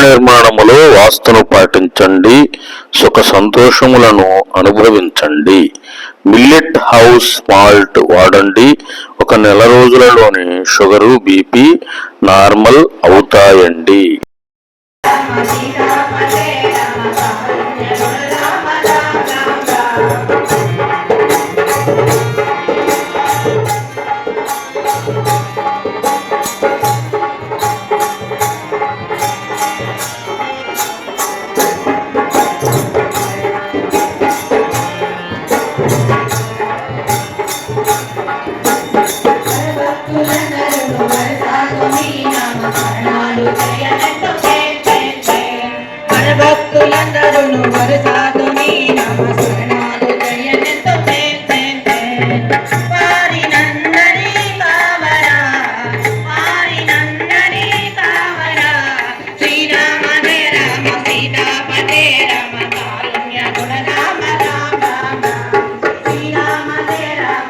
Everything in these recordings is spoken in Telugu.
నిర్మాణములో వాస్తును పాటించండి, సుఖ సంతోషములను అనుభవించండి. మిల్లెట్ హౌస్ మాల్ట్ వాడండి. ఒక నెల రోజులలోనే షుగరు, బీపీ నార్మల్ అవుతాయండి. భక్తులందరూ వరసాదు నీ నామ స్మరణాలు జయనంతో వారినందరి కావరా, వారినందరి కావరా. శ్రీరామ జయ రామ సీతాపతే రామ కారుణ్య గుణ రామ రామ శ్రీరామ జయ రామ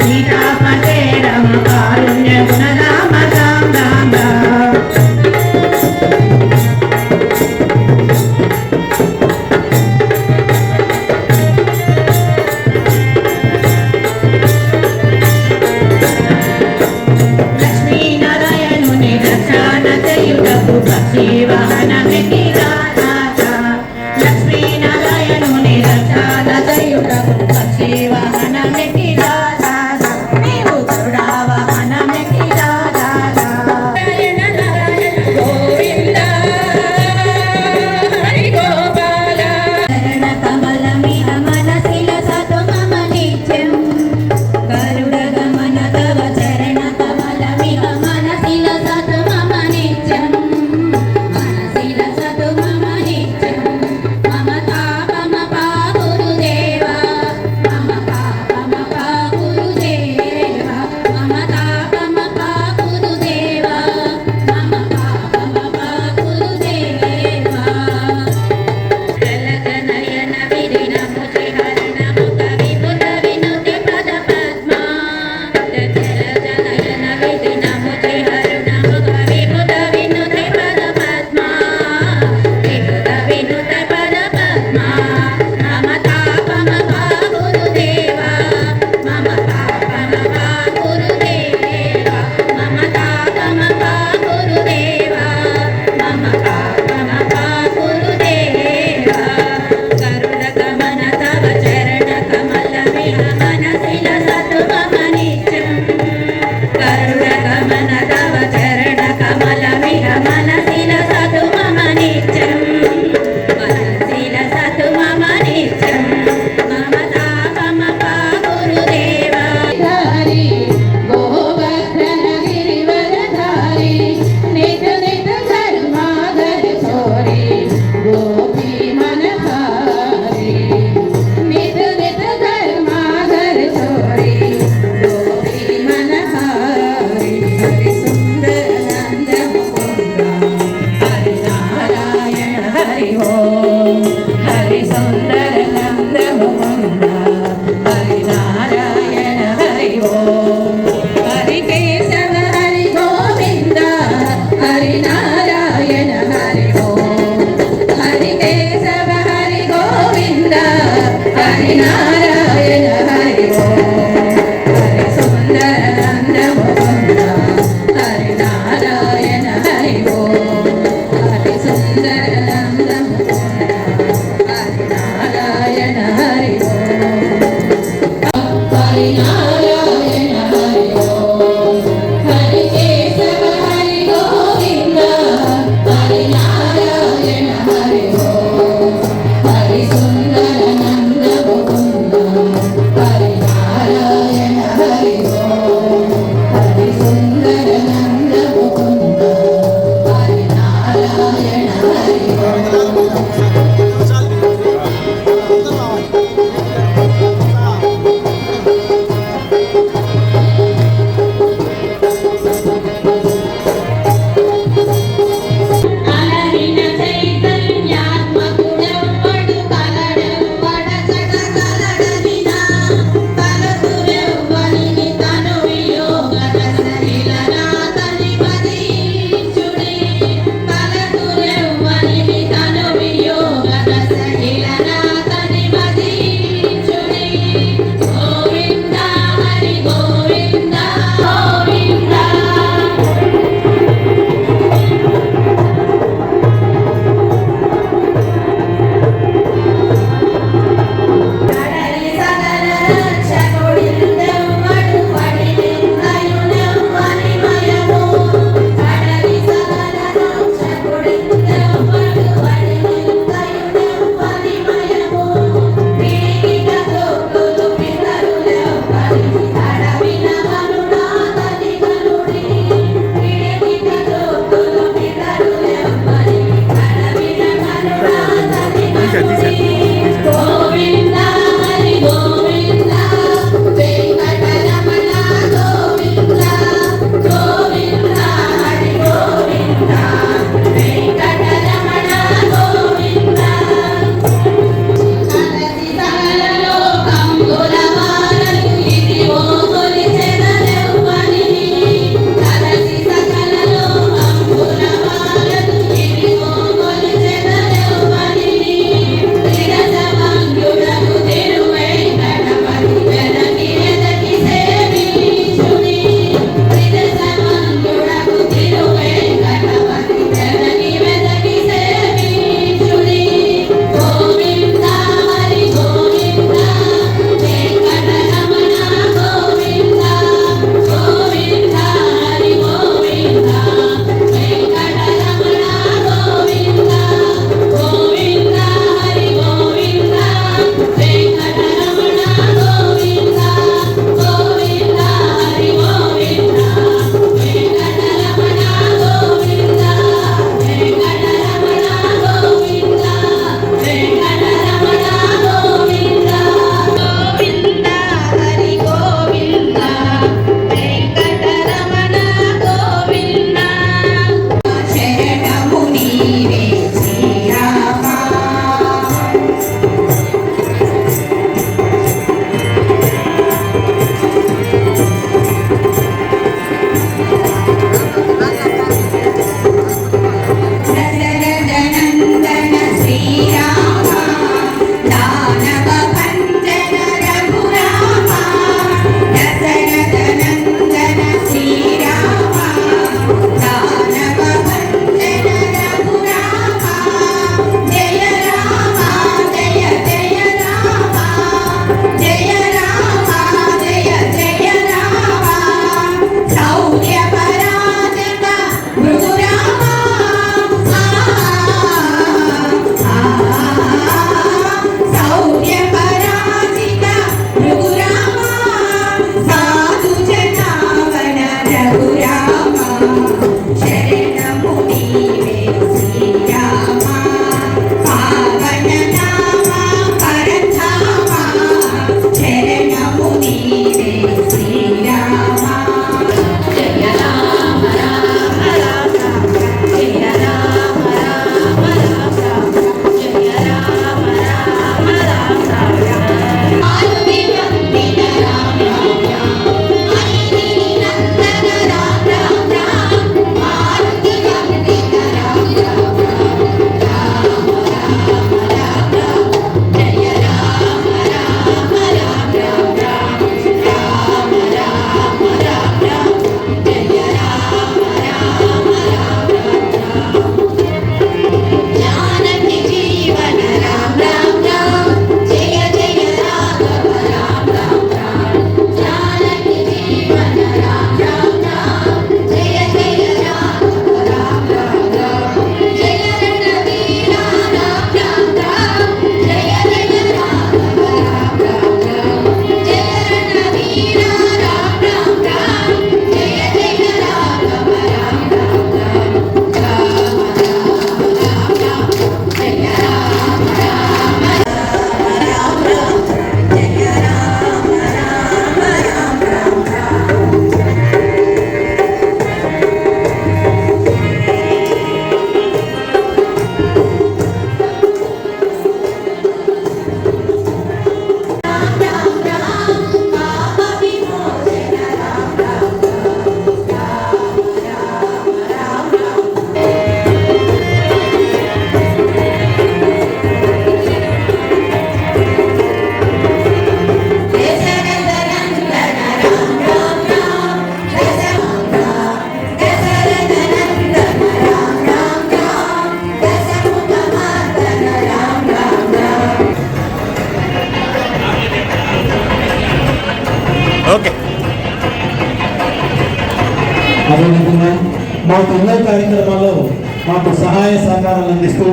సీతాపతే రామ కారుణ్య గుణ రామ రామ లక్ష్మీ నారాయణుని రక్షణ చేయుటకు పక్షి వాహనమెక్కి రాజా నారాయణ హరి ఓం హరి కేశవ హరి గోవింద హరి నారాయణ హరి ఓం హరి కేశవ హరి గోవింద హరి నారాయణ హరి ఓం హరి సుందర నంద ముకుంద హరి నారాయణ హరి ఓం హరి సుందర నంద ముకుంద హరి నారాయణ హరి ఓం హరి నారాయణ హరి ఓం హరి కేశవ హరి గోవింద హరి నారాయణ హరి ఓం హరి సుందర నంద ముకుంద హరి నారాయణ హరి ఓం హరి సుందర నంద ముకుంద హరి నారాయణ హరి ఓం ఓకే. అదేవిధంగా మాకు ఎన్నో కార్యక్రమాల్లో మాకు సహాయ సహకారాలు అందిస్తూ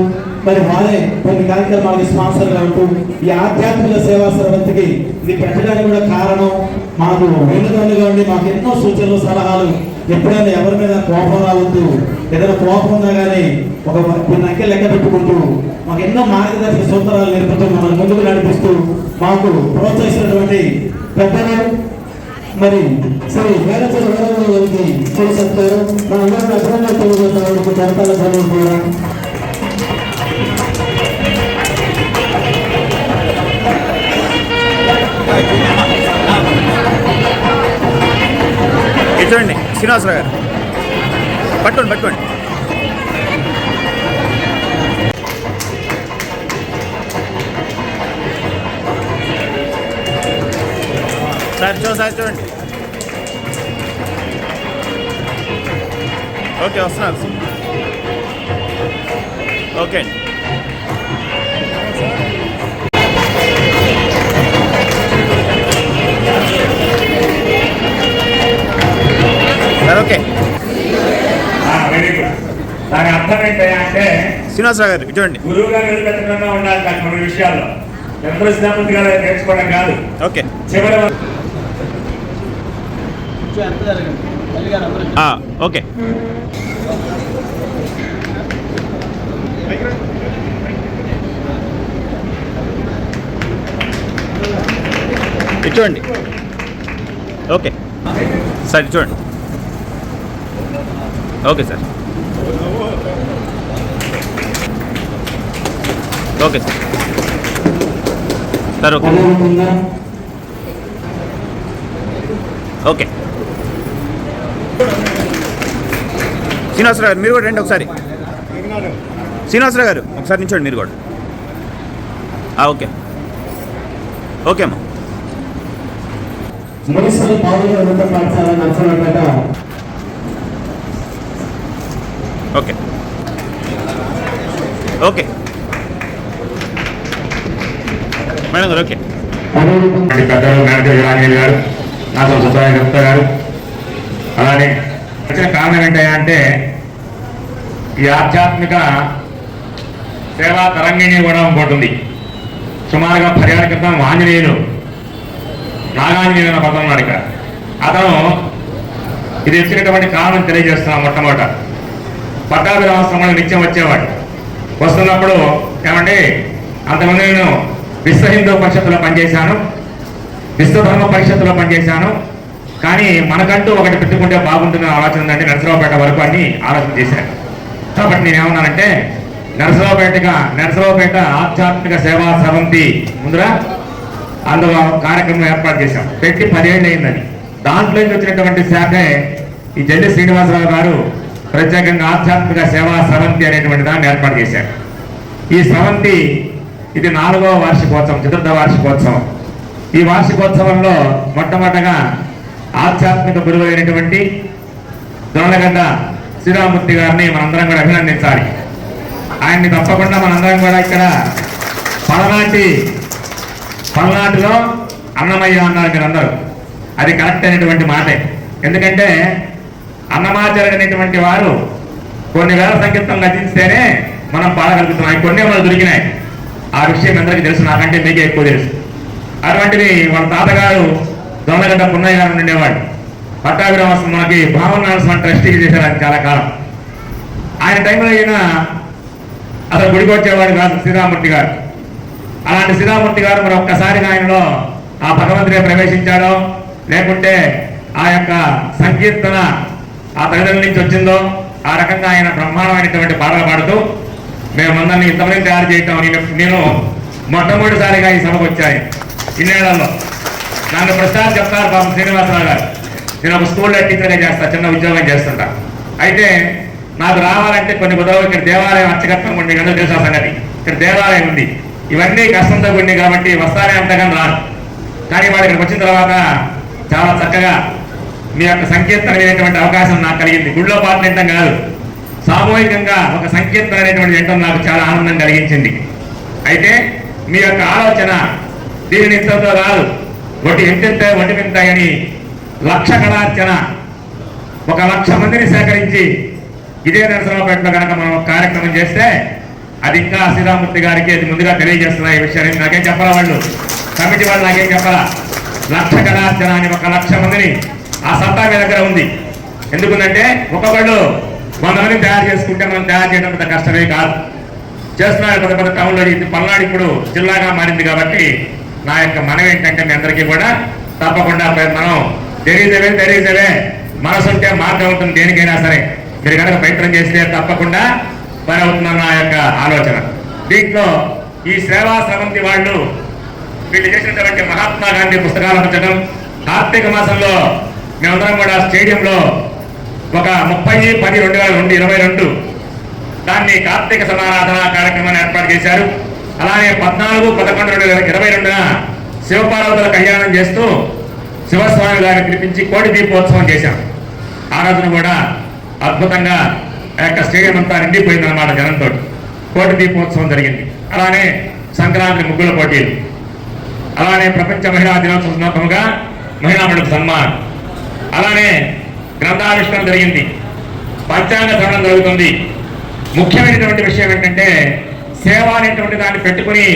మరి వారే కొన్ని కార్యక్రమాలకి స్పాన్సర్గా ఉంటూ ఈ ఆధ్యాత్మిక సేవా సర్వత్కి ఇది పెట్టడానికి కూడా కారణం మాకు వెనుదన్నుగా ఉండి మాకు ఎన్నో సూచనలు సలహాలు ఎప్పుడైనా ఎవరి మీద కోపం రావద్దు, ఏదైనా కోపం ఉన్నా కానీ ఒక కొన్ని అంకెలు లెక్క పెట్టుకుంటూ మాకు ఎన్నో మార్గదర్శక సూత్రాలు నేర్పుతూ మమ్మల్ని ముందుకు నడిపిస్తూ మాకు ప్రోత్సహిస్తున్నటువంటి పెద్దలు మరి శ్రీ వేలచూరు వీరభద్ర గారికి చేసేస్తారు. మనందరం అభినందనలు తెలియజేస్తున్నందుకు జనతాల చదువు కూడా చూడండి శ్రీనివాసరావు గారు పట్టుకోండి. సార్ చూడండి. ఓకే, వస్తున్నారు. ఓకే అండి. Sir okay. Very good. దాని అర్థం ఏంటంటే శ్రీనివాసరావు గారు చూడండి. గురువు గారు నిలబెట్టకుండా ఉండాలి దాని కొన్ని విషయాల్లో. ఎంత సిద్ధాంతి గారు నేర్చుకోవడం కాదు. ఓకే, చివరి ఓకే. చూడండి. ఓకే సార్, చూడండి. Okay sir. Okay sir. Sir okay. Okay. Srinivasarao garu మీరు కూడా రండి ఒకసారి. శ్రీనివాసరావు గారు ఒకసారి నిల్చోండి మీరు కూడా. ఓకే. ఓకే అమ్మా. మున్సిపల్ బాలుర ఉన్నత పాఠశాల నర్సరావుపేట. ఓకే. ఓకే మేడం గారు. ఓకే. పెద్దలు మేనేజర్ రాజేంద్ర గారు, నాతో సుబ్బారాయ గుప్తా గారు, అలానే వచ్చిన కారణం ఏంటంటే ఈ ఆధ్యాత్మిక సేవా తరంగిణి కూడా ఇంకోటి సుమారుగా 10 ఏళ్ల క్రితం ఆంజనేయులు నాగాంజనేయులు అన్న పదం ఉన్నాడు ఇక్కడ. అతను ఇది వచ్చినటువంటి కారణం తెలియజేస్తున్నాం. మొట్టమొదట పట్టాభిరామస్వామి నిత్యం వచ్చేవాడు. వస్తున్నప్పుడు ఏమంటే అంతకుముందు నేను విశ్వ హిందూ పరిషత్తులో పనిచేశాను, విశ్వధర్మ పరిషత్తులో పనిచేశాను, కానీ మనకంటూ ఒకటి పెట్టుకుంటే బాగుంటుందని ఆలోచన ఉందంటే నరసరావుపేట వరకు అని ఆలోచన చేశాను. కాబట్టి నేనేమన్నానంటే నరసరావుపేట ఆధ్యాత్మిక సేవా సమితి ముందుగా అందులో కార్యక్రమం ఏర్పాటు చేశాం. పెట్టి 10 ఏళ్ళు అయిందని. దాంట్లో వచ్చినటువంటి శాఖే ఈ జల్లి శ్రీనివాసరావు గారు ప్రత్యేకంగా ఆధ్యాత్మిక సేవా సమితి అనేటువంటి దాన్ని ఏర్పాటు చేశారు. ఈ సమితి ఇది 4వ వార్షికోత్సవం, చతుర్థ వార్షికోత్సవం. ఈ వార్షికోత్సవంలో మొట్టమొదటగా ఆధ్యాత్మిక గురువు అయినటువంటి దొరలగడ్డ శ్రీరామూర్తి గారిని మనందరం కూడా అభినందించాలి. ఆయన్ని తప్పకుండా మనందరం కూడా ఇక్కడ పలనాటిలో అన్నమయ్య అన్నారు మీరందరూ. అది కరెక్ట్ అయినటువంటి మాటే. ఎందుకంటే అన్నమాచార్యుడు అనేటువంటి వారు కొన్ని వేల సంకీర్తనలు రచిస్తేనే మనం పాడగలుగుతున్నాం. కొన్ని మనకు దొరికినాయి. ఆ విషయం అందరికీ తెలుసు, నాకంటే మీకే ఎక్కువ తెలుసు. అటువంటిది వాళ్ళ తాతగారు దొంగగడ్డ పున్నయ్య గారు ఉండేవాడు. పట్టాభిరామస్వామి మనకి భావనాల్సిన ట్రస్టీకి చేశారు ఆయన చాలా కాలం. ఆయన టైంలో అయినా అసలు గుడికి వచ్చేవాడు కాదు శ్రీరామూర్తి గారు. అలాంటి శ్రీరామూర్తి గారు మరి ఒక్కసారిగా ఆయనలో ఆ భగవంతుడే ప్రవేశించాడో లేకుంటే ఆ యొక్క సంకీర్తన ఆ తల్లిదండ్రుల నుంచి వచ్చిందో ఆ రకంగా ఆయన బ్రహ్మాండమైనటువంటి పాటలు పాడుతూ మేమందరినీ ఇంతమంది తయారు చేయటం. నేను మొట్టమొదటిసారిగా ఈ సభకు వచ్చాను ఇన్నేళ్లలో. నన్ను ప్రసాద్ చెప్తారు పాపం శ్రీనివాసరావు గారు, నేను ఒక స్కూల్లో టీచర్గా చేస్తా, చిన్న ఉద్యోగం చేస్తుంటా. అయితే నాకు రావాలంటే కొన్ని కుదరవు. ఇక్కడ దేవాలయం అర్చకత్వం కూడా మీకు అందరూ తెలుసా సంగతి. ఇక్కడ దేవాలయం ఉంది. ఇవన్నీ కష్టంతో కూడింది కాబట్టి వస్తానే అంతగాని రాను. కానీ వాడు ఇక్కడికి వచ్చిన తర్వాత చాలా చక్కగా మీ యొక్క సంకీర్తన అనేటువంటి అవకాశం నాకు కలిగింది. గుళ్ళో పాటలు వినటం కాదు, సామూహికంగా ఒక సంకీర్తన అనేటువంటి వినటం నాకు చాలా ఆనందం కలిగించింది. అయితే మీ యొక్క ఆలోచన దీనిని ఇంతతో కాదు, ఒకటి ఎంతెంత ఒంటి వింతాయని లక్ష కళార్చన 1,00,000 మందిని సేకరించి ఇదే నరసరావుపేటలో కనుక మనం కార్యక్రమం చేస్తే అది ఇంకా శ్రీరామూర్తి గారికి అది ముందుగా తెలియజేస్తున్నా ఈ విషయాన్ని. నాకేం చెప్పాలా వాళ్ళు కమిటీ వాళ్ళు నాకేం చెప్పాలా. లక్ష కళార్చన అని 1,00,000 మందిని ఆ సత్తా మీ దగ్గర ఉంది. ఎందుకంటే ఒక్కొక్కళ్ళు 100 మందిని తయారు చేసుకుంటే మనం తయారు చేయడం పెద్ద కష్టమే కాదు. చేస్తున్నారు పెద్ద పెద్ద టౌన్లో. ఇది పల్నాడు ఇప్పుడు జిల్లాగా మారింది కాబట్టి నా యొక్క మనవి ఏంటంటే మీ అందరికీ కూడా తప్పకుండా మనం తెలియజేవే మనసు ఉంటే మార్గం ఉంటుంది దేనికైనా సరే. మీరు కనుక ప్రయత్నం చేస్తే తప్పకుండా పని అవుతుందన్న నా యొక్క ఆలోచన. దీంట్లో ఈ సేవా స్రవంతి వాళ్ళు వీళ్ళు చేసినటువంటి మహాత్మా గాంధీ పుస్తకాలు ఉంచడం, కార్తీక మాసంలో మేమందరం కూడా స్టేడియంలో ఒక 30/10/2022 దాన్ని కార్తీక సమారాధన కార్యక్రమాన్ని ఏర్పాటు చేశారు. అలానే 14/11/2022 శివపార్వతుల కళ్యాణం చేస్తూ శివస్వామి గారిని పిలిపించి కోటి దీపోత్సవం చేశాం. ఆ రోజున కూడా అద్భుతంగా ఆ యొక్క స్టేడియం అంతా నిండిపోయింది అన్నమాట జనంతో. కోటి దీపోత్సవం జరిగింది. అలానే సంక్రాంతి ముగ్గుల పోటీలు, అలానే ప్రపంచ మహిళా దినోత్సవం సందర్భంగా మహిళామణులకు సన్మానం, అలానే గ్రంథావిష్కరణ జరిగింది, పంచాంగ శ్రవణం జరుగుతుంది. ముఖ్యమైనటువంటి విషయం ఏంటంటే సేవ అనేటువంటి దాన్ని పెట్టుకుని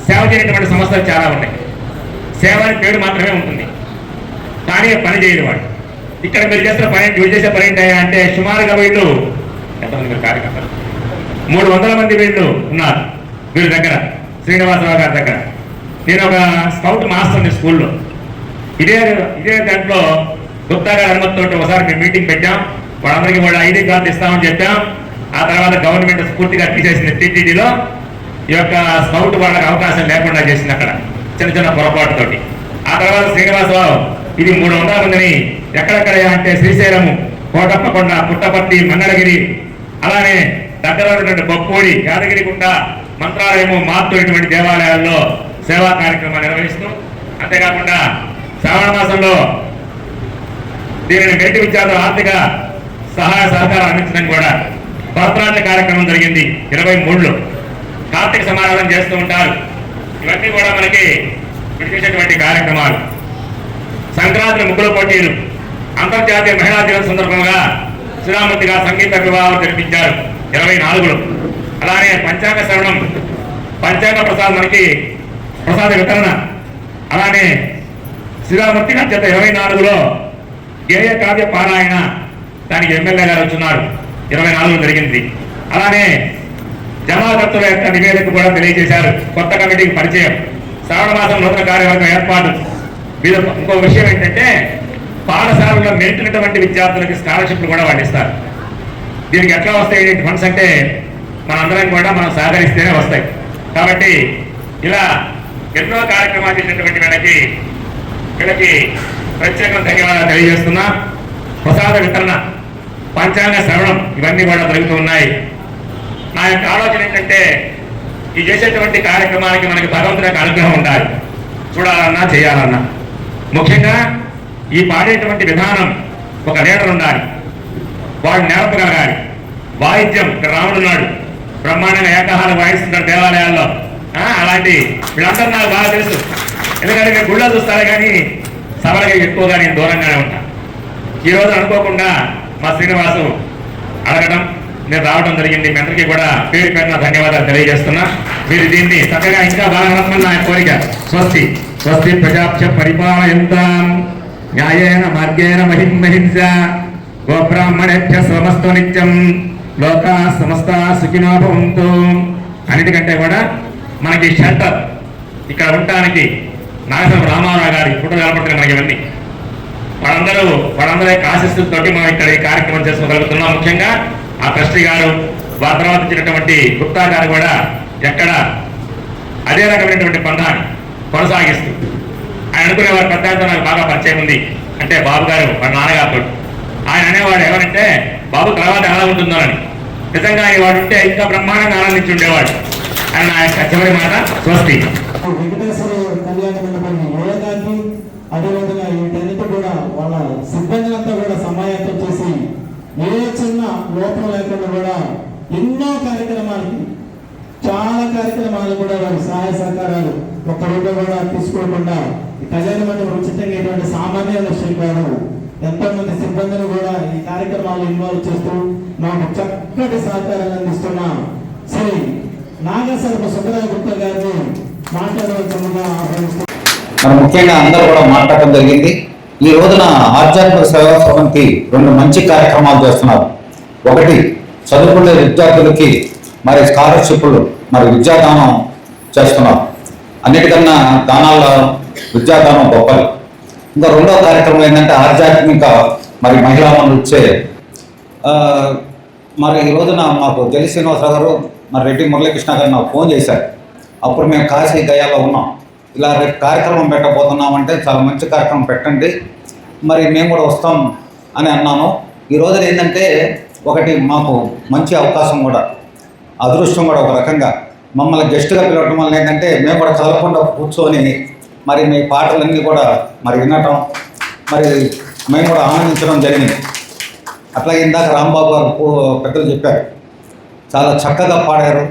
సేవ చేయనటువంటి సంస్థలు చాలా ఉన్నాయి. సేవ అని పేరు మాత్రమే ఉంటుంది, కానీ పని చేయదు వాడు. ఇక్కడ మీరు చేసిన పని వీళ్ళు చేసే పని ఏంటయ్యా అంటే సుమారుగా వీళ్ళు ఎంతమంది మీరు కార్యకర్తలు 300 మంది వీళ్ళు ఉన్నారు వీళ్ళ దగ్గర, శ్రీనివాసరావు గారి దగ్గర. నేను ఒక స్కౌట్ మాస్టర్ని స్కూల్లో. ఇదే దాంట్లో గుప్తా గారి అనుమతితో ఒకసారి మేము మీటింగ్ పెట్టాం. వాళ్ళందరికీ కూడా ID కార్డు ఇస్తామని చెప్పాం. ఆ తర్వాత గవర్నమెంట్ పూర్తిగా తీసేసింది టీటీడీలో. ఈ యొక్క స్కౌట్ వాళ్ళకి అవకాశం లేకుండా చేసింది అక్కడ చిన్న చిన్న పొరపాటుతోటి. ఆ తర్వాత శ్రీనివాసరావు ఇది 300 మందిని ఎక్కడెక్కడ అంటే శ్రీశైలము, కోటప్పకొండ, పుట్టపర్తి, మంగళగిరి, అలానే దగ్గర ఉన్నటువంటి బొప్పూడి, యాదగిరిగుంట, మంత్రాలయము, మార్తు ఇటువంటి దేవాలయాల్లో సేవా కార్యక్రమాలు నిర్వహిస్తూ, అంతేకాకుండా శ్రావణ మాసంలో దీనిని మెరిట్ విద్యార్థుల ఆర్థిక సహాయ సహకారం అందించడం కూడా భరతనాట్య కార్యక్రమం జరిగింది 23లో. కార్తీక సమారాధన చేస్తూ ఉంటారు. ఇవన్నీ కూడా మనకి విడిచేటువంటి కార్యక్రమాలు. సంక్రాంతి ముగ్గుల పోటీలు, అంతర్జాతీయ మహిళా దినోత్సవం సందర్భంగా శ్రీరామూర్తి గారు సంగీత వివాహం జరిపించారు 24లో. అలానే పంచాంగ శ్రవణం, పంచాంగ ప్రసాదం మనకి ప్రసాద వితరణ, అలానే శ్రీరామూర్తి గారి చేత 24లో గేయ కావ్య పారాయణ, దానికి ఎమ్మెల్యే గారు వచ్చున్నారు 24లో జరిగింది. అలానే జమాకర్తల యొక్క నివేదిక కూడా తెలియజేశారు. కొత్త కమిటీకి పరిచయం, శ్రావణ మాసం నూతన కార్యవర్గం ఏర్పాటు. ఇంకో విషయం ఏంటంటే పాఠశాలలో మెరిటినటువంటి విద్యార్థులకి స్కాలర్షిప్లు కూడా వాళ్ళు ఇస్తారు. దీనికి ఎట్లా వస్తాయి ఫండ్స్ అంటే మనందరం కూడా మనం సహకరిస్తేనే వస్తాయి. కాబట్టి ఇలా ఎన్నో కార్యక్రమాలు చేసినటువంటి వీళ్ళకి ప్రత్యేకంగా ధన్యవాదాలు తెలియజేస్తున్నా. ప్రసాద వితరణ, పంచాంగ శ్రవణం ఇవన్నీ కూడా జరుగుతూ ఉన్నాయి. నా యొక్క ఆలోచన ఏంటంటే ఈ చేసేటువంటి కార్యక్రమానికి మనకి భగవంతుని యొక్క అనుగ్రహం ఉండాలి, చూడాలన్నా చేయాలన్నా. ముఖ్యంగా ఈ పాడేటువంటి విధానం ఒక లీడర్ ఉండాలి, వాడు నేర్పగలగాలి. వాయిద్యం ఇక్కడ రాముడు ఉన్నాడు, బ్రహ్మాండంగా ఏకాహారం వాయిస్తున్నాడు దేవాలయాల్లో. అలాంటి వీళ్ళందరూ నాకు బాగా తెలుసు, ఎందుకంటే నేను గుళ్ళో చూస్తాను కానీ సభలుగా ఎక్కువగా నేను దూరంగానే ఉంటాను. ఈరోజు అనుకోకుండా మా శ్రీనివాసు అడగడం, నేను రావడం జరిగింది. మీ అందరికీ కూడా పేరు పేరున ధన్యవాదాలు తెలియజేస్తున్నా. మీరు దీన్ని చక్కగా ఇంకా బాగా నడపమని నా కోరిక. స్వస్తి స్వస్తి ప్రజాభ్య పరిపాలయంతాం న్యాయేన మార్గేణ మహింస గోబ్రాహ్మణేభ్య సమస్తో నిత్యం లోకా సమస్త సుఖినో భవంతు. అన్నిటికంటే కూడా మనకి షెల్టర్ ఇక్కడ ఉండటానికి నాగేశ్వర రామారావు గారి ఫోటో కనపడుతున్నాయి మనకి. ఇవన్నీ వాళ్ళందరూ ఆశీస్సులతోటి మనం ఇక్కడ ఈ కార్యక్రమం చేసుకోగలుగుతున్నాం. ముఖ్యంగా ఆ ట్రస్టీ గారు, వారి తర్వాత ఇచ్చినటువంటి గుప్తా గారు కూడా ఎక్కడ అదే రకమైనటువంటి పందాన్ని కొనసాగిస్తూ ఆయన అనుకునే వారి పెద్ద నాకు బాగా పరిచయం ఉంది. అంటే బాబు గారు వారి నాన్నగారితో ఆయన అనేవాడు ఎవరంటే బాబు తర్వాత ఎలా ఉంటుందో అని. నిజంగా వాడు ఉంటే ఇంకా బ్రహ్మాండంగా ఆనందించి ఉండేవాడు. ఆయన నా యొక్క చివరి మాట స్వస్తి. వెంకటేశ్వర కళ్యాణ మండపం ఏడాది అదేవిధంగా వీటన్నిటి కూడా వాళ్ళ సిబ్బందినంతా కూడా సమాయత్తం చేసి ఏ చిన్న లోపం లేకుండా కూడా ఎన్నో కార్యక్రమాలకి చాలా కార్యక్రమాలు కూడా వారి సహాయ సహకారాలు ఒక్క రూపాయి కూడా తీసుకోకుండా ఈ కళ్యాణ మండపం ఉచితంగా ఇటువంటి సామాన్య విషయం కాదు. ఎంతో మంది సిబ్బందిని కూడా ఈ కార్యక్రమాల్లో ఇన్వాల్వ్ చేస్తూ మాకు చక్కటి సహకారాన్ని అందిస్తున్న శ్రీ నాగసరప సుబ్రహ్మణ్య గుప్తా గారిని మాట్లాడవలసిందిగా ఆహ్వానిస్తున్నాం. మరి ముఖ్యంగా అందరూ కూడా మాట్లాడటం జరిగింది. ఈ రోజున ఆధ్యాత్మిక సేవా సమితి 2 మంచి కార్యక్రమాలు చేస్తున్నారు. ఒకటి, చదువుకునే విద్యార్థులకి మరి స్కాలర్షిప్లు మరి విద్యాదానం చేస్తున్నారు. అన్నిటికన్నా దానాల్లో విద్యాదానం గొప్పది. ఇంకా రెండవ కార్యక్రమం ఏంటంటే ఆధ్యాత్మిక మరి మహిళా వచ్చే మరి ఈ రోజున మాకు జలి శ్రీనివాసరావు గారు మరి రెడ్డి మురళీకృష్ణ గారు నాకు ఫోన్ చేశారు. అప్పుడు మేము కాశీ గయాలో ఉన్నాం. ఇలా రేపు కార్యక్రమం పెట్టబోతున్నామంటే చాలా మంచి కార్యక్రమం పెట్టండి, మరి మేము కూడా వస్తాం అని అన్నాను. ఈ రోజున ఏంటంటే ఒకటి మాకు మంచి అవకాశం కూడా, అదృష్టం కూడా ఒక రకంగా మమ్మల్ని గెస్ట్గా పిలవడం వల్ల ఏంటంటే మేము కూడా కదలకుండా కూర్చొని మరి మీ పాటలన్నీ కూడా మరి వినటం, మరి మేము కూడా ఆనందించడం జరిగింది. అట్లాగే ఇందాక రాంబాబు గారు పెద్దలు చెప్పారు, చాలా చక్కగా పాడారు.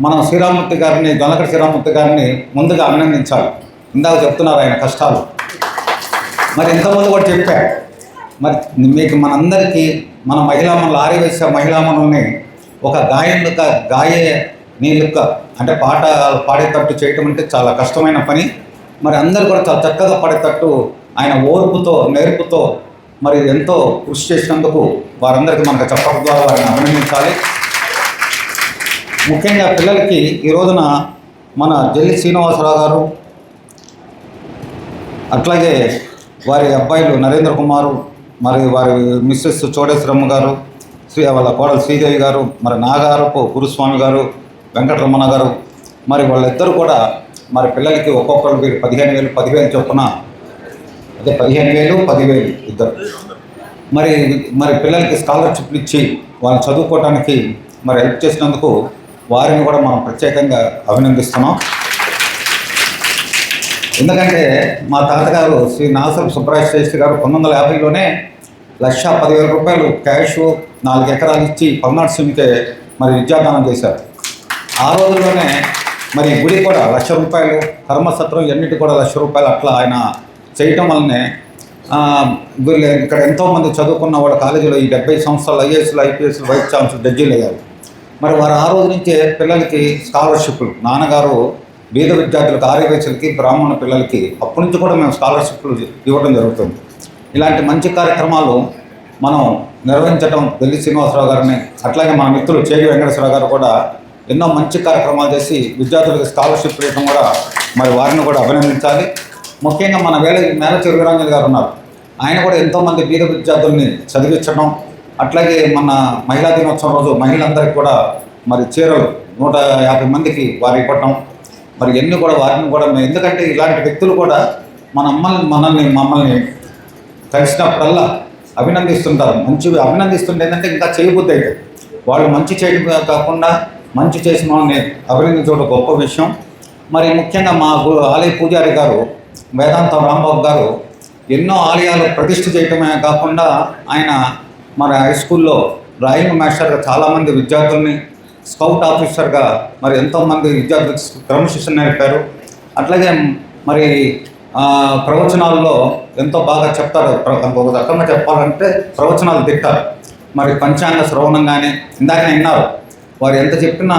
మనం శ్రీరామూర్తి గారిని, దొనకటి శ్రీరామూర్తి గారిని ముందుగా అభినందించాలి. ఇందాక చెప్తున్నారు ఆయన కష్టాలు, మరి ఇంతకుముందు కూడా చెప్పారు. మరి మీకు మనందరికీ మన ఆర్యవైశ్య మహిళామణుల్ని ఒక గాయే నీళ్ళుక్క అంటే పాట పాడేటట్టు చేయటం అంటే చాలా కష్టమైన పని. మరి అందరూ కూడా చాలా చక్కగా పాడేటట్టు ఆయన ఓర్పుతో నేర్పుతో మరి ఎంతో కృషి చేసినందుకు వారందరికీ మనకు చెప్పడం ద్వారా వారిని అభినందించాలి. ముఖ్యంగా పిల్లలకి ఈ రోజున మన జల్లి శ్రీనివాసరావు గారు, అట్లాగే వారి అబ్బాయిలు నరేంద్ర కుమారు, మరి వారి మిస్సెస్ చోడేశ్వరమ్మ గారు, వాళ్ళ కోడలు శ్రీదేవి గారు, మరి నాగారపు గురుస్వామి గారు, వెంకటరమణ గారు, మరి వాళ్ళిద్దరూ కూడా మరి పిల్లలకి ఒక్కొక్కరు 15,000 10,000 చొప్పున, అదే 15,000 10,000 ఇద్దరు మరి పిల్లలకి స్కాలర్షిప్లు ఇచ్చి వాళ్ళు చదువుకోవడానికి మరి హెల్ప్ చేసినందుకు వారిని కూడా మనం ప్రత్యేకంగా అభినందిస్తున్నాం. ఎందుకంటే మా తాతగారు శ్రీ నాగసరపు సుబ్బరాయ శాస్త్రి గారు 1950లోనే 1,10,000 రూపాయలు క్యాష్ 4 ఎకరాలు ఇచ్చి పల్నాడు సిమ్కే మరి విద్యాదానం చేశారు. ఆ రోజుల్లోనే మరి గుడి కూడా 1,00,000 రూపాయలు, ధర్మసత్రం ఇవన్నిటి కూడా 1,00,000 రూపాయలు అట్లా ఆయన చేయటం వల్లనే ఇక్కడ ఎంతోమంది చదువుకున్న వాళ్ళ కాలేజీలో ఈ 70 సంవత్సరాలు ఐఏఎస్లు ఐపీఎస్లు వైస్ ఛాన్సలర్ జడ్జీలు అయ్యారు. మరి వారు ఆ రోజు నుంచే పిల్లలకి స్కాలర్షిప్లు, నాన్నగారు బీద విద్యార్థులకు, ఆర్యవైశ్యులకి, బ్రాహ్మణ పిల్లలకి అప్పటి నుంచి కూడా మేము స్కాలర్షిప్లు ఇవ్వడం జరుగుతుంది. ఇలాంటి మంచి కార్యక్రమాలు మనం నిర్వహించడం జల్లి శ్రీనివాసరావు గారిని, అట్లాగే మన మిత్రులు చేగి వెంకటేశ్వరరావు గారు కూడా ఎన్నో మంచి కార్యక్రమాలు చేసి విద్యార్థులకు స్కాలర్షిప్ ఇవ్వడం కూడా మరి వారిని కూడా అభినందించాలి. ముఖ్యంగా మన మేలచెరు వీరాంజలి గారు ఉన్నారు, ఆయన కూడా ఎంతోమంది బీద విద్యార్థుల్ని చదివించడం, అట్లాగే మన మహిళా దినోత్సవం రోజు మహిళలందరికీ కూడా మరి చీరలు 150 మందికి వారు ఇవ్వటం, మరి ఎన్ని కూడా వారిని కూడా ఎందుకంటే ఇలాంటి వ్యక్తులు కూడా మమ్మల్ని కలిసినప్పుడల్లా అభినందిస్తుంటారు. అభినందిస్తుంటే ఏంటంటే ఇంకా చేయబుద్ధి అయితే వాళ్ళు మంచి చేయడం కాకుండా మంచి చేసిన వాళ్ళని అభినందించడం గొప్ప విషయం. మరి ముఖ్యంగా మా ఆలయ పూజారి గారు వేదాంతం రాంబాబు గారు ఎన్నో ఆలయాలు ప్రతిష్ఠ చేయటమే కాకుండా ఆయన మన హై స్కూల్లో డ్రాయింగ్ మాస్టర్గా చాలామంది విద్యార్థుల్ని, స్కౌట్ ఆఫీసర్గా మరి ఎంతోమంది విద్యార్థులకు క్రమశిక్షణ నేర్పారు. అట్లాగే మరి ప్రవచనాల్లో ఎంతో బాగా చెప్తారు. ఒక రకంగా చెప్పాలంటే ప్రవచనాలు తిట్టారు. మరి పంచాంగ శ్రవణం కానీ ఇందాక విన్నారు, వారు ఎంత చెప్పినా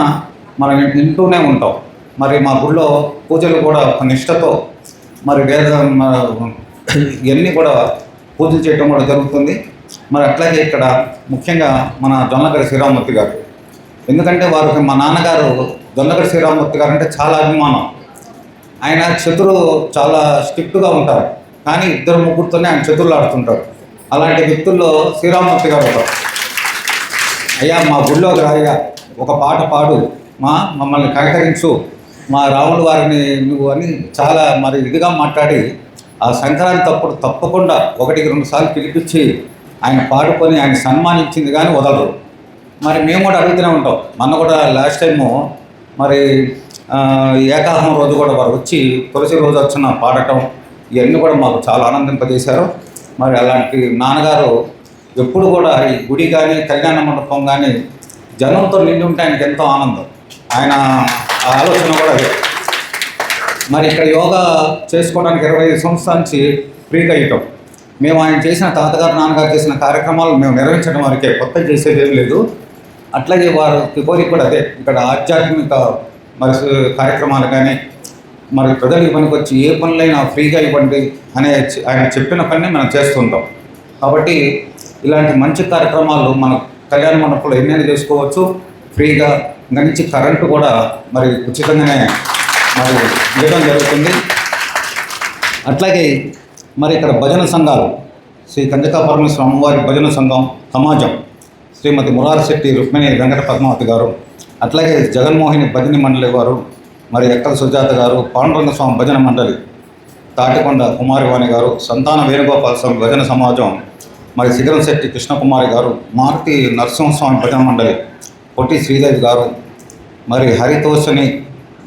మనం వింటూనే ఉంటాం. మరి మా గుళ్ళో పూజలు కూడా ఒక నిష్టతో మరి ఇవన్నీ కూడా పూజలు చేయడం కూడా జరుగుతుంది. మరి అట్లాగే ఇక్కడ ముఖ్యంగా మన దొన్నగడి శ్రీరామూర్తి గారు, ఎందుకంటే వారికి మా నాన్నగారు దొన్నగడి శ్రీరామూర్తి గారు అంటే చాలా అభిమానం. ఆయన చతురు చాలా స్ట్రిక్ట్గా ఉంటారు, కానీ 2 ముగ్గురుతోనే ఆయన చతురులు ఆడుతుంటారు. అలాంటి వ్యక్తుల్లో శ్రీరామూర్తి గారు ఉంటారు. అయ్యా మా గుళ్ళోకి రాయ్యా, ఒక పాట పాడు, మమ్మల్ని కనికరించు, మా రాములు వారిని నువ్వు అని చాలా మరి ఇదిగా మాట్లాడి ఆ సంక్రాంతి అప్పుడు తప్పకుండా 1-2 సార్లు పిలిపించి ఆయన పాడుకొని ఆయన సన్మానించింది కానీ వదలరు. మరి మేము కూడా అడుగుతూనే ఉంటాం. మొన్న కూడా లాస్ట్ టైము మరి ఏకాహం రోజు కూడా వారు వచ్చి తులసి రోజు వచ్చిన పాడటం ఇవన్నీ కూడా మాకు చాలా ఆనందింపజేశారు. మరి అలాంటి నాన్నగారు ఎప్పుడు కూడా ఈ గుడి కానీ కళ్యాణ మండపం కానీ జనంతో నిండి ఉంటే ఆయనకి ఎంతో ఆనందం. ఆయన ఆలోచన కూడా అదే. మరి ఇక్కడ యోగా చేసుకోవడానికి 25 సంవత్సరాల నుంచి ఫ్రీగా ఇవ్వటం. మేము ఆయన చేసిన తాతగారు నాన్నగారు చేసిన కార్యక్రమాలు మేము నిర్వహించడం వరకే, కొత్త చేసేది ఏం లేదు. అట్లాగే వారికి కోరిక కూడా అదే, ఇక్కడ ఆధ్యాత్మిక మరి కార్యక్రమాలు కానీ మరి ప్రజలకు పనికొచ్చి ఏ పనులైనా ఫ్రీగా ఇవ్వండి అనే ఆయన చెప్పిన పని మనం చేస్తుంటాం. కాబట్టి ఇలాంటి మంచి కార్యక్రమాలు మన కళ్యాణ మండపంలో ఎన్నైనా చేసుకోవచ్చు ఫ్రీగా. ఇంకా నుంచి కరెంటు కూడా మరి ఉచితంగానే మరి ఇవ్వడం జరుగుతుంది. అట్లాగే మరి ఇక్కడ భజన సంఘాలు, శ్రీ కంజకా పరమేశ్వర అమ్మవారి భజన సంఘం సమాజం, శ్రీమతి మురారి శెట్టి రుక్మిణి వెంకట పద్మావతి గారు, అట్లాగే జగన్మోహిని భజన మండలి వారు, మరి ఎక్కల సుజాత గారు, పాండురంగ స్వామి భజన మండలి, తాటికొండ కుమారివాణి గారు, సంతాన వేణుగోపాల స్వామి భజన సమాజం, మరి శిఖరం శెట్టి కృష్ణకుమారి గారు, మారుతి నరసింహస్వామి భజన మండలి పొట్టి శ్రీదేవి గారు, మరి హరితోషని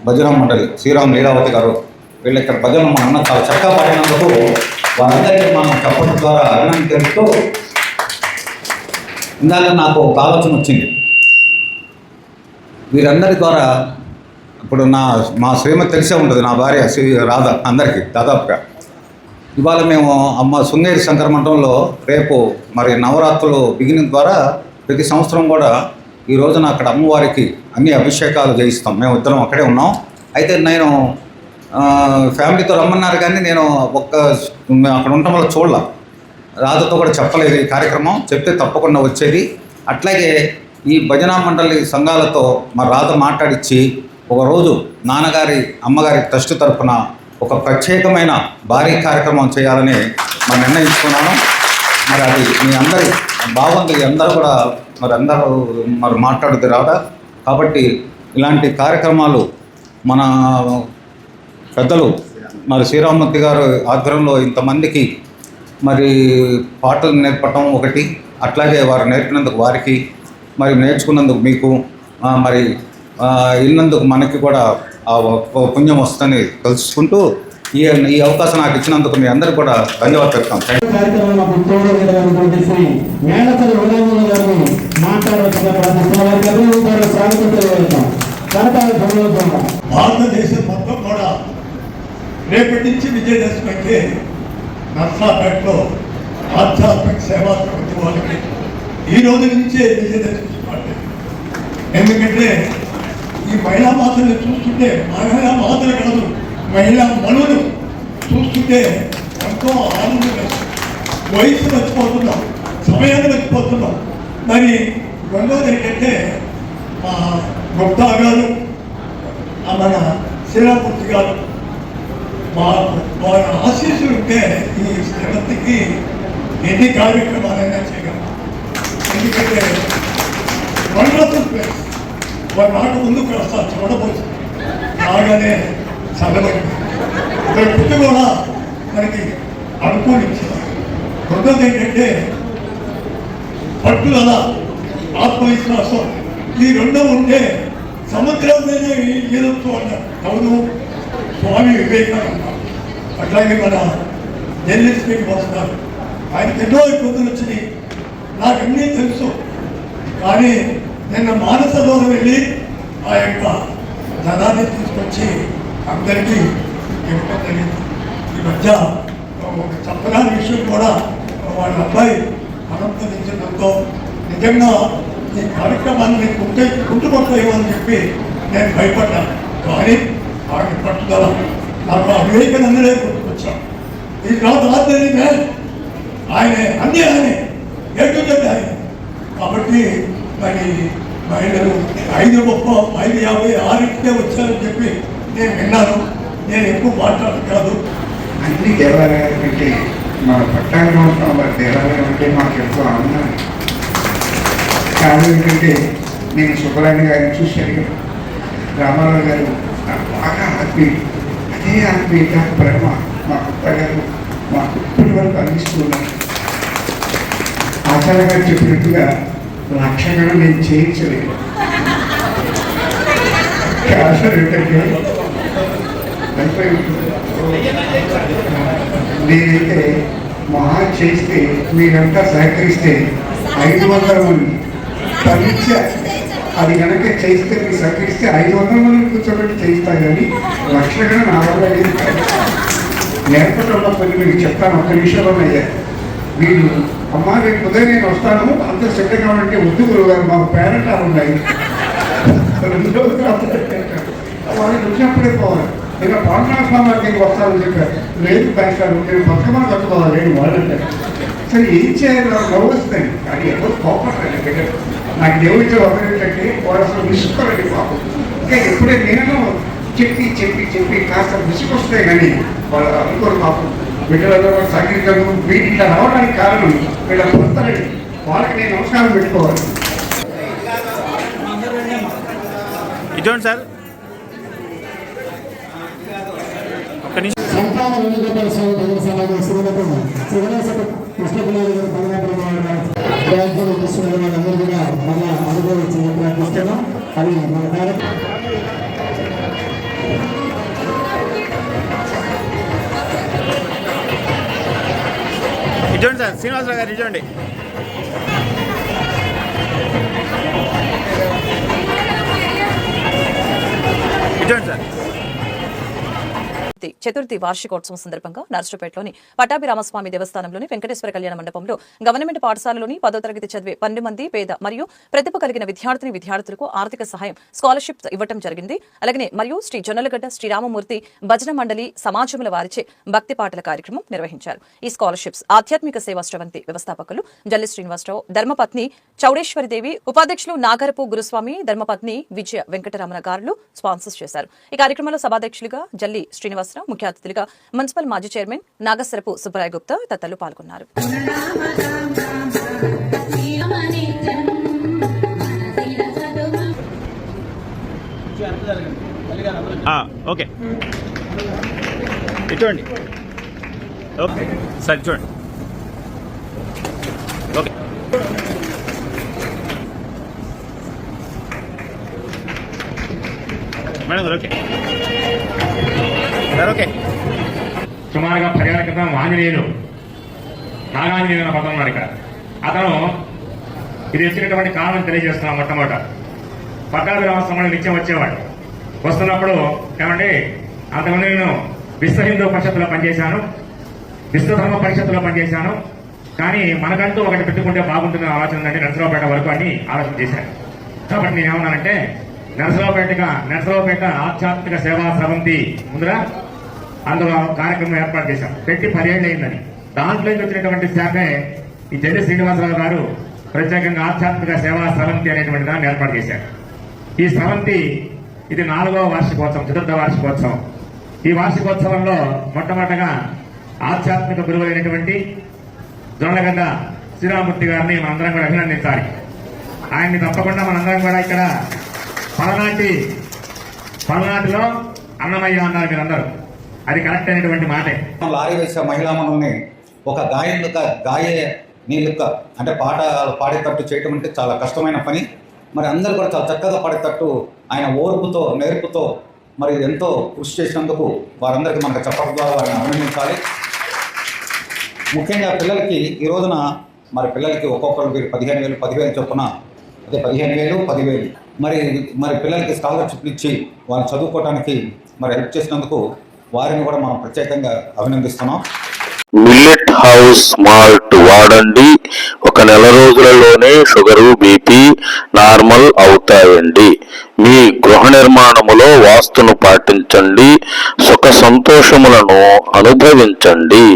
భజన మండలి శ్రీరామ్ లీలావతి గారు, వీళ్ళు ఇక్కడ భజన మన అన్న చాలా చక్కగా పాడినందుకు వారందరికీ మనం చెప్పడం ద్వారా అభినందన తెలుపుతూ, ఇందాక నాకు ఒక ఆలోచన వచ్చింది. వీరందరి ద్వారా ఇప్పుడు మా శ్రీమతి తెలిసే ఉంటుంది, నా భార్య శ్రీ రాధ అందరికీ దాదాపుగా. ఇవాళ మేము అమ్మ శృంగేరి శంకర మండలంలో రేపు మరి నవరాత్రులు బిగినింగ్ ద్వారా ప్రతి సంవత్సరం కూడా ఈ రోజున అక్కడ అమ్మవారికి అన్ని అభిషేకాలు చేయిస్తాం. మేము ఇద్దరం అక్కడే ఉన్నాం. అయితే నేను ఫ్యామిలీతో రమ్మన్నారు కానీ నేను అక్కడ ఉండటం వల్ల చూడాల, రాధతో కూడా చెప్పలేదు ఈ కార్యక్రమం, చెప్తే తప్పకుండా వచ్చేది. అట్లాగే ఈ భజనా మండలి సంఘాలతో మరి రాధ మాట్లాడించి ఒకరోజు నాన్నగారి అమ్మగారి ట్రస్ట్ తరఫున ఒక ప్రత్యేకమైన భారీ కార్యక్రమం చేయాలని మరి నిర్ణయించుకున్నాను. మరి అది మీ అందరి బాగుంది, అందరూ కూడా అందరూ మాట్లాడుతూ రాదా. కాబట్టి ఇలాంటి కార్యక్రమాలు మన పెద్దలు మరి శ్రీరామ్మూర్తి గారు ఆధ్వర్యంలో ఇంతమందికి మరి పాటలు నేర్పటం ఒకటి, అట్లాగే వారు నేర్పినందుకు వారికి, మరి నేర్చుకున్నందుకు మీకు, మరి ఇన్నందుకు మనకి కూడా ఆ పుణ్యం వస్తుందని తెలుసుకుంటూ ఈ అవకాశం నాకు ఇచ్చినందుకు మీ అందరికీ కూడా ధన్యవాదాలు చెప్తాం. భారతదేశం మొత్తం కూడా రేపటి నుంచి విజయదశమి అంటే నర్సాపేటలో ఆధ్యాత్మిక సేవా సమితి వాళ్ళకి ఈ రోజు నుంచే విజయదశమి స్టార్ట్ అయింది. ఎందుకంటే ఈ మహిళా మాతలు చూస్తుంటే, మహిళా మాతలు కాదు మహిళా మనులు చూస్తుంటే ఎంతో ఆనందంగా, వయసు మర్చిపోతున్నాం, సమయాన్ని మర్చిపోతున్నాం. మరి రెండోది ఏంటంటే మా గుప్తా గారు, మన శ్రీరామూర్తి గారు, వారి ఆశీస్సులు ఉంటే ఈ శ్రీమతికి ఎన్ని కార్యక్రమాలైనా చేయగలం. ఎందుకంటే వండర్ఫుల్ ప్లేస్. వారి నాటు ముందుకు వస్తారు చూడబోతుంది, రాగానే చల్లబడింది. ఇక్కడ పుట్టి కూడా మనకి అనుకూలించారు. రెండోది ఏంటంటే పట్టుదల, ఆత్మవిశ్వాసం, ఈ రెండో ఉంటే సముద్రం మీద ఈదొచ్చు అన్నారు. అవును, స్వామి వివేకానంద. అట్లాగే మన జర్నలిస్ట్కి వస్తారు, ఆయనకి ఎన్నో ఇబ్బందులు వచ్చినాయి, నాకు అన్నీ తెలుసు. కానీ నిన్న మానసలో వెళ్ళి ఆ యొక్క ధనాన్ని తీసుకొచ్చి అందరికీ ఇవ్వడం జరిగింది. ఈ మధ్య ఒక చెప్పరాని విషయం కూడా వాళ్ళ అబ్బాయి అనంతరించడంతో నిజంగా ఈ కార్యక్రమాన్ని కుంటుపడతాయో అని చెప్పి నేను భయపడ్డాను. కానీ ఆయన పట్టుదల, నాకు ఆ వివేకానందనే గుర్తుకొచ్చాను. ఈ రాత్రి ఆయన అన్నీ ఆయన ఏంటంటే ఆయన. కాబట్టి మరి మహిళలు 5:50 వచ్చారని చెప్పి నేను విన్నాను. నేను ఎక్కువ మాట్లాడదు కాదు. అన్ని దేవాలయాల కంటే మన పట్టాంగం వారి దేవాలయం అంటే మాకు ఎంతో ఆనందం. కారణం ఏంటంటే నేను సుబ్బరాణి గారిని చూశాను, రామారావు గారు నాకు బాగా ఆత్మీయులు. అదే ఆత్మీయత ప్రేమ మా కొత్త గారు మాకు ఇప్పటి వరకు అందిస్తూ ఉన్నారు. ఆచార్య గారు చెప్పినట్టుగా లక్షణం నేను చేయించలేదు. కారణం ఏంటంటే నేనైతే మహా చేస్తే మీరంతా సహకరిస్తే 500 మంది అది కనుక చేస్తే మీరు సహకరిస్తే 500 మందిని కూర్చోబెట్టి చేయిస్తాను కానీ లక్షలుగా నా వల్ల అయ్యేది కాదు. నేర్పడంలో కొన్ని మీకు చెప్తాను, ఒక్క నిమిషంలో అయ్యా. మీరు అమ్మ రేపు ఉదయం నేను వస్తాను, అంత సిద్ధంగా ఉంటే వద్దు గురుగారు మాకు పేరెంటాలు ఉన్నాయి, 2 రోజులు వాళ్ళకి వచ్చినప్పుడే పోవాలి. నేను పాండనాస్వామి వారికి వస్తానని చెప్పారు. లేదు బ్యాంకారు నేను బతుకమ్మని కట్టుకోవాలి నేను వాళ్ళంటే సరే ఏం చేయాలి నవ్వు వస్తుంది కానీ ఎవరు కోపడతాను బిడ్డ. నాకు దేవుడితో ఒకరేంటంటే వాడు అసలు విసుక్కోరండి పాపం. ఇంకా ఎప్పుడే నేను చెప్పి చెప్పి చెప్పి కాస్త విసుకొస్తే కానీ వాళ్ళు అనుకోరు పాపం. బిడ్డలలో సంగీతము వీటిలో రావడానికి కారణం వీళ్ళ భర్తలండి. వాళ్ళకి నేను నమస్కారం పెట్టుకోవాలి. ఇటువంటి సార్ ఒక్క నిమిషం. సంతాన వేణుగోపాల స్వామి భజన సమాజం శ్రీమతి శ్రీనివాస కృష్ణకుమారి గారు బ్యాంకులు తీసుకున్న వాళ్ళందరూ కూడా మళ్ళా అనుభవించి ప్రార్థిస్తున్నాం. అది మన కార్యక్రమం. ఇటువంటి సార్ శ్రీనివాసరావు గారు ఇటువంటి ఇటువంటి సార్. చతుర్థి వార్షికోత్సవం సందర్భంగా నర్సుపేటలోని పట్టాభిరామస్వామి దేవస్థానంలోని వెంకటేశ్వర కళ్యాణ మండపంలో గవర్నమెంట్ పాఠశాలలోని 10వ తరగతి చదివే 12 మంది పేద మరియు ప్రతిభ కలిగిన విద్యార్థులకు ఆర్థిక సహాయం స్కాలర్షిప్ ఇవ్వడం జరిగింది. అలాగే మరియు శ్రీ జొన్నలగడ్డ శ్రీరామమూర్తి భజన మండలి సమాజముల వారిచే భక్తి పాటల కార్యక్రమం నిర్వహించారు. ఈ స్కాలర్షిప్స్ ఆధ్యాత్మిక సేవా స్రవంతి వ్యవస్థాపకులు జల్లి శ్రీనివాసరావు, ధర్మపత్ని చౌడేశ్వరిదేవి, ఉపాధ్యక్షులు నాగరపు గురుస్వామి, ధర్మపత్ని విజయ వెంకటరమణ గారులు స్పాన్సర్ చేశారు. ఈ కార్యక్రమంలో సభాధ్యక్షులుగా జల్లి శ్రీనివాసరావు, ముఖ్య అతిథులుగా మున్సిపల్ మాజీ చైర్మన్ నాగసరపు సుబ్బరాయ గుప్తా తదితరులు పాల్గొన్నారు. ఓకే ఇటువంటి ఓకే సార్ చూడండి. Okay madam okay sir. Okay సుమారుగా 10 ఏళ్ల క్రితం ఆంజనేయులు నాగాంజనేయులు పదం ఉన్నాడు ఇక్కడ. అతను ఇది వచ్చినటువంటి కారణం తెలియజేస్తున్నాం. మొట్టమొదట పట్టాభిరామస్వామి నిత్యం వచ్చేవాడు. వస్తున్నప్పుడు ఏమండి అంతకుముందు నేను విశ్వ హిందూ పరిషత్తులో పనిచేశాను, విశ్వధర్మ పరిషత్తులో పనిచేశాను, కానీ మనకంటూ ఒకటి పెట్టుకుంటే బాగుంటుంది ఆలోచన ఉందండి నరసరావుపేట వరకు అని ఆలోచన చేశాను. కాబట్టి నేను ఏమన్నానంటే నరసరావుపేట ఆధ్యాత్మిక సేవా స్రవంతి ముందుగా అందులో కార్యక్రమం ఏర్పాటు చేశాం. పెట్టి 10 ఏళ్ళు అయిందని. దాంట్లో వచ్చినటువంటి శాఖే ఈ జల్లి శ్రీనివాసరావు గారు ప్రత్యేకంగా ఆధ్యాత్మిక సేవా స్రవంతి అనేటువంటి దాన్ని ఏర్పాటు చేశారు. ఈ స్రవంతి ఇది 4వ వార్షికోత్సవం, చతుర్థ వార్షికోత్సవం. ఈ వార్షికోత్సవంలో మొట్టమొదటగా ఆధ్యాత్మిక గురువులైనటువంటి జొన్నలగడ్డ శ్రీరామమూర్తి గారిని మనందరం కూడా అభినందించాలి. ఆయన్ని తప్పకుండా మనందరం కూడా ఇక్కడ పలనాటిలో అన్నమయ్య అన్నారు మీరందరూ. అది కరెక్ట్ అయినటువంటి మాటే. లారీ వేసే మహిళా మనల్ని ఒక గాయే నీళ్ళుక్క అంటే పాట పాడేటట్టు చేయటం అంటే చాలా కష్టమైన పని. మరి అందరూ కూడా చాలా చక్కగా పాడేటట్టు ఆయన ఓర్పుతో నేర్పుతో మరి ఎంతో కృషి చేసినందుకు వారందరికీ మనకు చెప్పడం ద్వారా వారిని అభినందించాలి. ముఖ్యంగా పిల్లలకి ఈ రోజున మరి పిల్లలకి ఒక్కొక్కరికి 15,000 10,000 చొప్పున అదే 15,000 10,000 మరి పిల్లలకి స్కాలర్షిప్లు ఇచ్చి వాళ్ళు చదువుకోవడానికి మరి హెల్ప్ చేసినందుకు వారిని కూడా మనం ప్రత్యేకంగా అభినందిస్తున్నాం. మిల్లెట్ హౌస్ మాల్ట్ వాడండి, ఒక నెల రోజులలోనే షుగరు బీపీ నార్మల్ అవుతాయండి. మీ గృహ నిర్మాణములో వాస్తును పాటించండి, సుఖ సంతోషములను అనుభవించండి.